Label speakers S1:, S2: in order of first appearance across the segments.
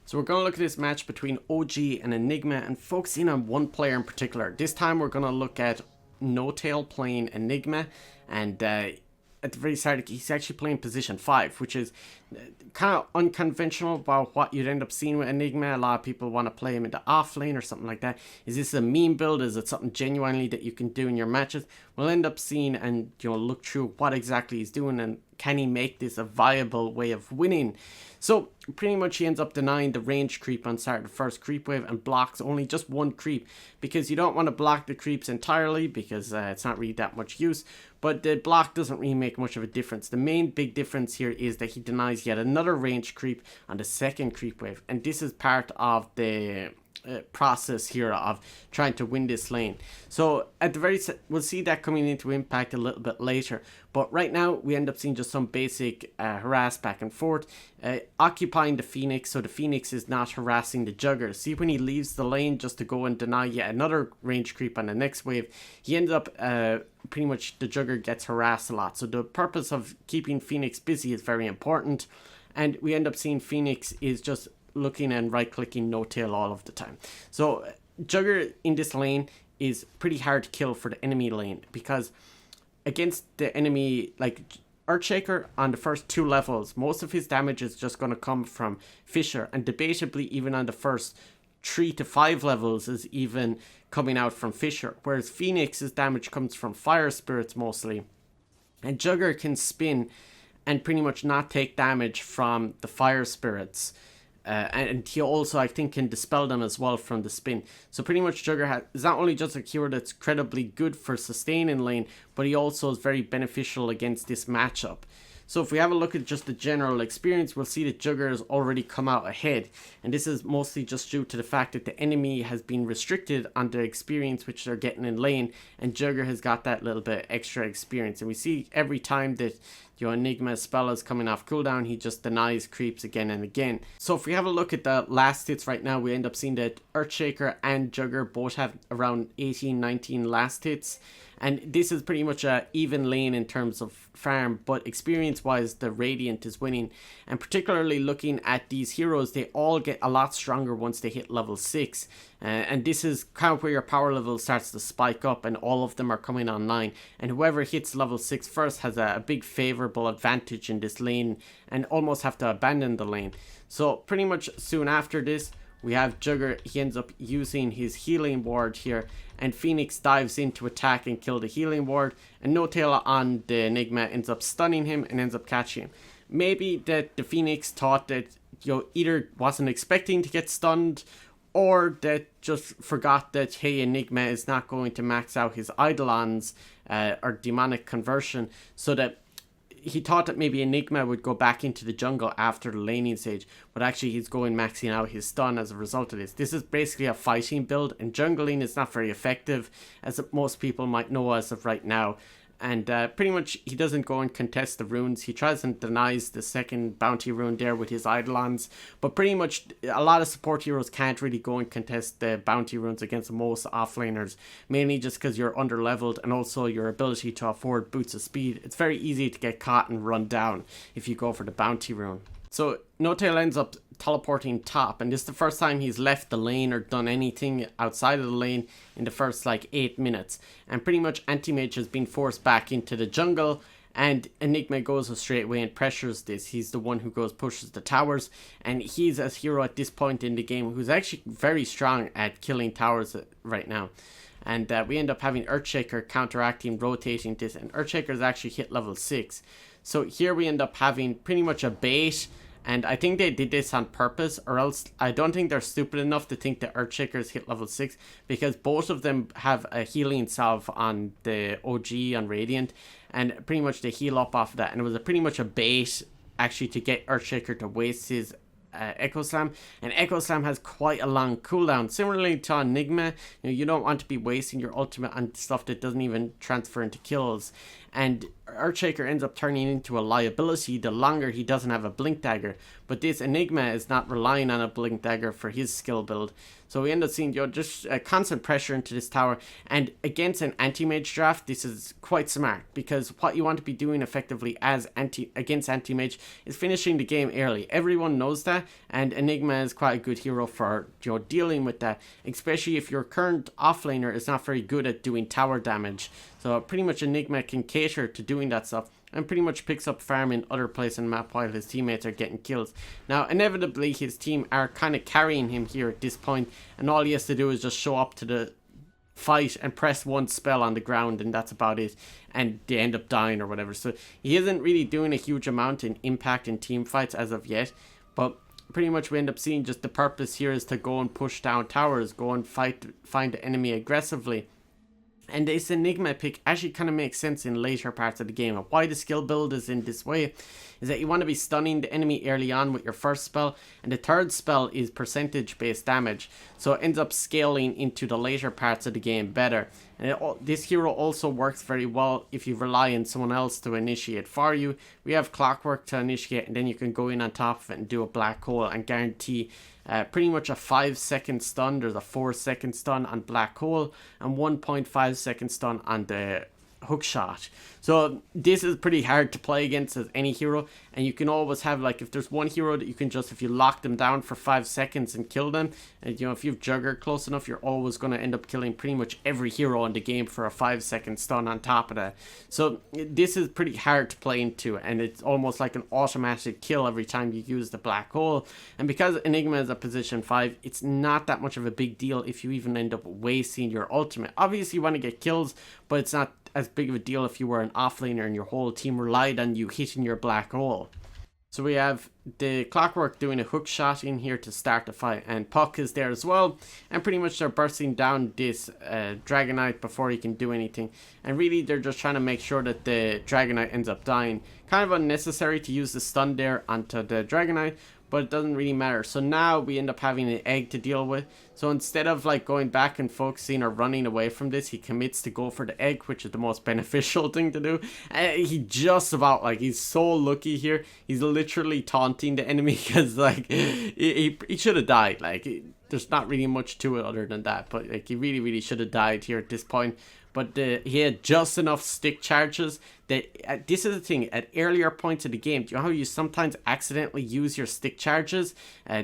S1: So we're going to look at this match between OG and Enigma and focusing on one player in particular. This time we're going to look at Notail playing Enigma, and at the very start he's actually playing position 5, which is kind of unconventional about what you'd end up seeing with Enigma. A lot of people want to play him into off lane or something like that. Is this a meme build? Is it something genuinely that you can do in your matches? We'll end up seeing and look through what exactly he's doing and can he make this a viable way of winning. So pretty much he ends up denying the range creep on start of the first creep wave and blocks only just one creep, because you don't want to block the creeps entirely because it's not really that much use, but the block doesn't really make much of a difference. The main big difference here is that he denies yet another range creep on the second creep wave, and this is part of the process here of trying to win this lane. So at the very we'll see that coming into impact a little bit later, but right now we end up seeing just some basic harass back and forth, occupying the Phoenix, so the Phoenix is not harassing the Jugger. See, when he leaves the lane just to go and deny yet another range creep on the next wave, he ends up pretty much the Jugger gets harassed a lot. So the purpose of keeping Phoenix busy is very important, and we end up seeing Phoenix is just looking and right clicking notail all of the time. So Jugger in this lane is pretty hard to kill for the enemy lane, because against the enemy like Earthshaker on the first 2 levels, most of his damage is just going to come from Fissure, and debatably even on the first 3 to 5 levels is even coming out from Fissure, whereas Phoenix's damage comes from Fire Spirits mostly, and Jugger can spin and pretty much not take damage from the Fire Spirits. And he also, I think, can dispel them as well from the spin. So pretty much Jugger is not only just a cure that's incredibly good for sustaining lane, but he also is very beneficial against this matchup. So if we have a look at just the general experience, we'll see that Jugger has already come out ahead. And this is mostly just due to the fact that the enemy has been restricted on the experience which they're getting in lane, and Jugger has got that little bit extra experience. And we see every time that Enigma's spell is coming off cooldown, he just denies creeps again and again. So if we have a look at the last hits right now, we end up seeing that Earthshaker and Jugger both have around 18-19 last hits. And this is pretty much a even lane in terms of farm, but experience-wise, the Radiant is winning. And particularly looking at these heroes, they all get a lot stronger once they hit level 6. And this is kind of where your power level starts to spike up, and all of them are coming online. And whoever hits level 6 first has a big favorable advantage in this lane, and almost have to abandon the lane. So pretty much soon after this, we have Jugger. He ends up using his healing ward here, and Phoenix dives in to attack and kill the healing ward, and Notail on the Enigma ends up stunning him and ends up catching him. Maybe that the Phoenix thought that either wasn't expecting to get stunned, or that just forgot that, hey, Enigma is not going to max out his Eidolons or demonic conversion, so that he thought that maybe Enigma would go back into the jungle after the laning stage, but actually he's going maxing out his stun as a result of this. This is basically a fighting build, and jungling is not very effective, as most people might know as of right now. And pretty much he doesn't go and contest the runes. He tries and denies the second bounty rune there with his Eidolons, but pretty much a lot of support heroes can't really go and contest the bounty runes against most offlaners, mainly just because you're under leveled, and also your ability to afford boots of speed. It's very easy to get caught and run down if you go for the bounty rune. So Notail ends up teleporting top, and this is the first time he's left the lane or done anything outside of the lane in the first like 8 minutes, and pretty much Anti-Mage has been forced back into the jungle, and Enigma goes straight away and pressures this. He's the one who pushes the towers, and he's a hero at this point in the game who's actually very strong at killing towers right now. And we end up having Earthshaker counteracting, rotating this, and Earthshaker's actually hit level 6. So here we end up having pretty much a bait. And I think they did this on purpose, or else I don't think they're stupid enough to think that Earthshaker's hit level 6, because both of them have a healing salve on the OG on Radiant, and pretty much they heal up off of that. And it was pretty much a bait actually to get Earthshaker to waste his Echo Slam, and Echo Slam has quite a long cooldown. Similarly to Enigma, you don't want to be wasting your ultimate on stuff that doesn't even transfer into kills. and Earthshaker ends up turning into a liability the longer he doesn't have a blink dagger. But this Enigma is not relying on a blink dagger for his skill build. So we end up seeing, just constant pressure into this tower. And against an anti-mage draft, this is quite smart, because what you want to be doing effectively against anti-mage is finishing the game early. Everyone knows that, and Enigma is quite a good hero for dealing with that, especially if your current offlaner is not very good at doing tower damage. So pretty much Enigma can cater to doing that stuff, and pretty much picks up farm in other places in the map while his teammates are getting kills. Now, inevitably, his team are kind of carrying him here at this point, and all he has to do is just show up to the fight and press one spell on the ground, and that's about it, and they end up dying or whatever. So he isn't really doing a huge amount in impact in team fights as of yet, but pretty much we end up seeing just the purpose here is to go and push down towers, go and find the enemy aggressively. And this Enigma pick actually kind of makes sense in later parts of the game. And why the skill build is in this way is that you want to be stunning the enemy early on with your first spell, and the third spell is percentage based damage, so it ends up scaling into the later parts of the game better. And this hero also works very well if you rely on someone else to initiate for you. We have Clockwork to initiate, and then you can go in on top of it and do a black hole and guarantee pretty much a 5-second stun. There's a 4-second stun on black hole and 1.5-second stun on the hook shot. So this is pretty hard to play against as any hero, and you can always have, like, if there's one hero that you can just, if you lock them down for 5 seconds and kill them, and if you've Jugger close enough, you're always going to end up killing pretty much every hero in the game for a 5-second stun on top of that. So this is pretty hard to play into, and it's almost like an automatic kill every time you use the black hole. And because Enigma is a position 5, it's not that much of a big deal if you even end up wasting your ultimate. Obviously you want to get kills, but it's not as big of a deal if you were an offlaner and your whole team relied on you hitting your black hole. So we have the Clockwork doing a hook shot in here to start the fight, and Puck is there as well, and pretty much they're bursting down this Dragonite before he can do anything, and really they're just trying to make sure that the Dragonite ends up dying. Kind of unnecessary to use the stun there onto the Dragonite, but it doesn't really matter. So now we end up having an egg to deal with. So instead of like going back and focusing or running away from this, he commits to go for the egg, which is the most beneficial thing to do. He just about, like, he's so lucky here. He's literally taunting the enemy because, like, he should have died. Like, there's not really much to it other than that, but like, he really should have died here at this point. But he had just enough stick charges that this is the thing, at earlier points of the game, do you know how you sometimes accidentally use your stick charges?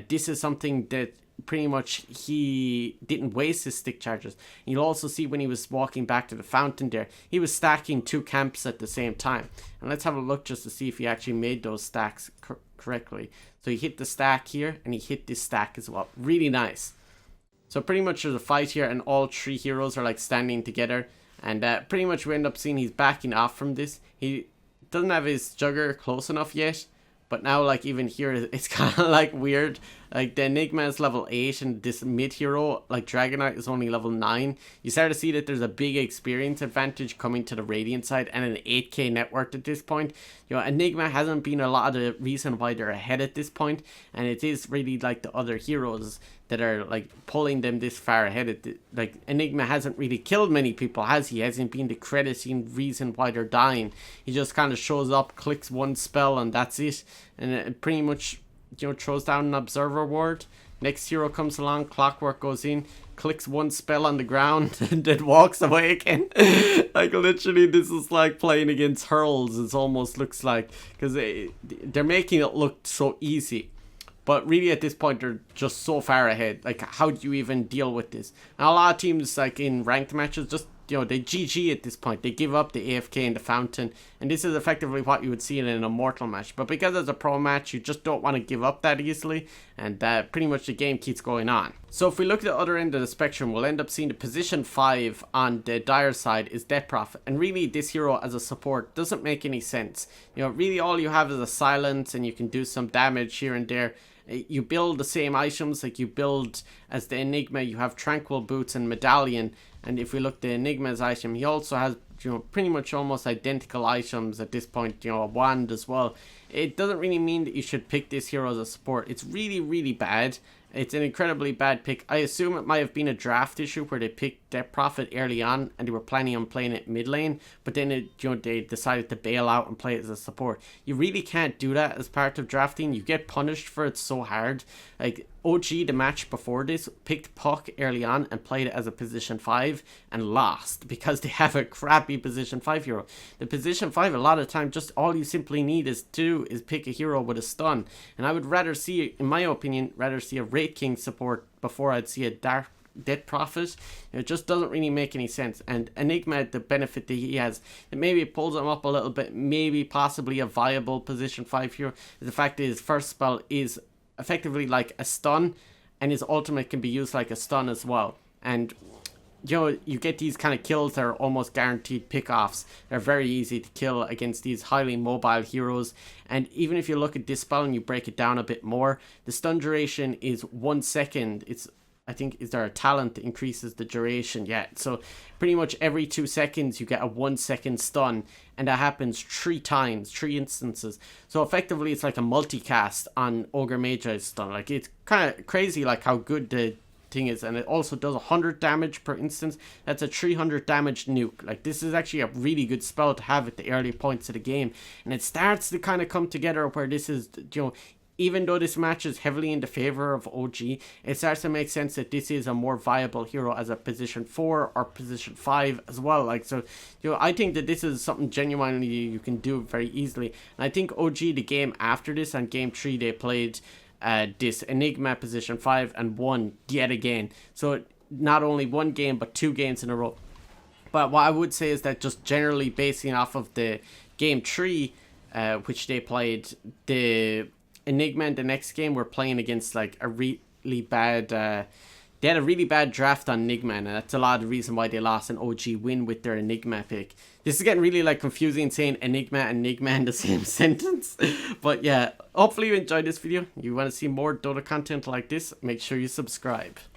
S1: This is something that pretty much he didn't waste his stick charges. And you'll also see when he was walking back to the fountain there, he was stacking 2 camps at the same time. And let's have a look just to see if he actually made those stacks correctly. So he hit the stack here, and he hit this stack as well. Really nice. So pretty much there's a fight here, and all 3 heroes are like standing together. And pretty much we end up seeing he's backing off from this. He doesn't have his Jugger close enough yet. But now, like, even here, it's kind of like weird. Like, the Enigma is level 8 and this mid hero, like Dragonite, is only level 9. You start to see that there's a big experience advantage coming to the Radiant side and an 8k net worth at this point. Enigma hasn't been a lot of the reason why they're ahead at this point, and it is really like the other heroes that are like pulling them this far ahead. Like, Enigma hasn't really killed many people, has he? Hasn't been the crediting reason why they're dying. He just kind of shows up, clicks one spell, and that's it. And it pretty much, throws down an observer ward. Next hero comes along, Clockwork goes in, clicks one spell on the ground, and then walks away again. Like, literally, this is like playing against Hurls, it almost looks like, because they're making it look so easy. But really at this point, they're just so far ahead. Like, how do you even deal with this? Now, a lot of teams, like in ranked matches, just, they GG at this point. They give up the AFK in the fountain. And this is effectively what you would see in an Immortal match. But because it's a pro match, you just don't want to give up that easily. And pretty much the game keeps going on. So if we look at the other end of the spectrum, we'll end up seeing the position 5 on the Dire side is Death Prophet. And really, this hero as a support doesn't make any sense. Really all you have is a silence, and you can do some damage here and there. You build the same items, like you build as the Enigma, you have Tranquil Boots and Medallion, And if we look the Enigma's item, he also has, you know, pretty much almost identical items at this point, you know, a wand as well. It doesn't really mean that you should pick this hero as a support. It's really, really bad. It's an incredibly bad pick. I assume it might have been a draft issue where they picked Death Prophet early on and they were planning on playing it mid lane, but then they decided to bail out and play it as a support. You really can't do that as part of drafting. You get punished for it so hard. Like OG, the match before this, picked Puck early on and played it as a position 5 and lost because they have a crappy position 5 hero. The position 5, a lot of time, just all you simply need is pick a hero with a stun. And I would rather see, in my opinion, a Wraith King support before I'd see a Death Prophet. It just doesn't really make any sense. And Enigma, the benefit that he has, it maybe pulls him up a little bit, maybe possibly a viable position 5 hero. The fact that his first spell is effectively like a stun, and his ultimate can be used like a stun as well. And you know, you get these kind of kills that are almost guaranteed pickoffs. They're very easy to kill against these highly mobile heroes. And even if you look at this spell and you break it down a bit more, the stun duration is 1 second. I think, is there a talent that increases the duration? Yeah, so pretty much every 2 seconds you get a 1 second stun, and that happens 3 times, 3 instances. So effectively it's like a multicast on Ogre Magi's stun. Like, it's kind of crazy like how good the thing is, and it also does 100 damage per instance. That's a 300 damage nuke. Like, this is actually a really good spell to have at the early points of the game, and it starts to kind of come together where this is, you know, even though this match is heavily in the favor of OG, it starts to make sense that this is a more viable hero as a position 4 or position 5 as well. Like, so, you know, I think that this is something genuinely you can do very easily. And I think OG, the game after this, on game 3, they played this Enigma position 5 and won yet again. So not only 1 game, but 2 games in a row. But what I would say is that just generally basing off of the game 3, which they played, the Enigma in the next game were playing against like a really bad, they had a really bad draft on Nigma, and that's a lot of the reason why they lost an OG win with their Enigma pick. This is getting really like confusing saying Enigma and Nigma in the same sentence. But yeah, hopefully you enjoyed this video. You want to see more Dota content like this, make sure you subscribe.